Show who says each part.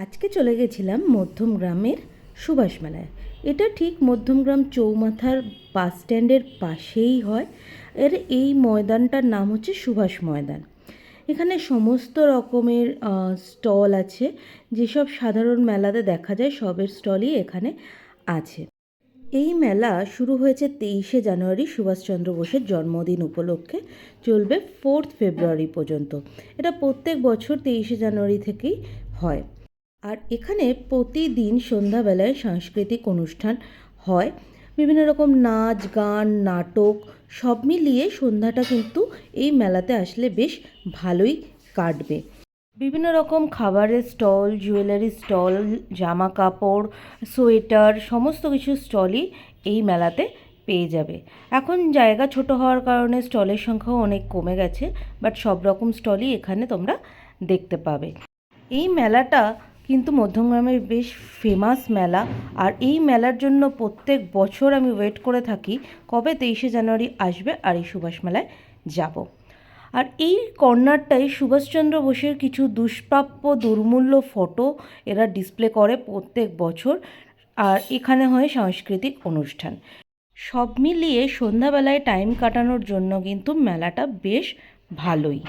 Speaker 1: আজকে চলে গেছিলাম মধ্যমগ্রামের সুভাষ মেলায়। এটা ঠিক মধ্যমগ্রাম চৌমাথার বাস স্ট্যান্ডের পাশেই হয়। এই ময়দানটার নাম হচ্ছে সুভাষ ময়দান। এখানে সমস্ত রকমের স্টল আছে, যেসব সাধারণ মেলাতে দেখা যায় সবের স্টলই এখানে আছে। এই মেলা শুরু হয়েছে 23শে জানুয়ারি সুভাষচন্দ্র বোসের জন্মদিন উপলক্ষে, চলবে 4 ফেব্রুয়ারি পর্যন্ত। এটা প্রত্যেক বছর 23শে জানুয়ারি থেকেই হয়। আর এখানে প্রতিদিন সন্ধ্যাবেলায় সাংস্কৃতিক অনুষ্ঠান হয়। বিভিন্ন রকম নাচ, গান, নাটক সব মিলিয়ে সন্ধ্যাটা কিন্তু এই মেলাতে আসলে বেশ ভালোই কাটবে। বিভিন্ন রকম খাবারের স্টল, জুয়েলারি স্টল, জামা কাপড়, সোয়েটার সমস্ত কিছু স্টলই এই মেলাতে পেয়ে যাবে। এখন জায়গা ছোট হওয়ার কারণে স্টলের সংখ্যাও অনেক কমে গেছে, বাট সব রকম স্টলই এখানে তোমরা দেখতে পাবে। এই মেলাটা কিন্তু মধ্যমগ্রামের বেশ ফেমাস মেলা। আর এই মেলার জন্য প্রত্যেক বছর আমি ওয়েট করে থাকি কবে 23শে জানুয়ারি আসবে আর এই সুভাষ মেলায় যাব। আর এই কর্নারটায় সুভাষচন্দ্র বোসের কিছু দুষ্প্রাপ্য দুর্মূল্য ফটো এরা ডিসপ্লে করে প্রত্যেক বছর। আর এখানে হয় সাংস্কৃতিক অনুষ্ঠান। সব মিলিয়ে সন্ধ্যাবেলায় টাইম কাটানোর জন্য কিন্তু মেলাটা বেশ ভালোই।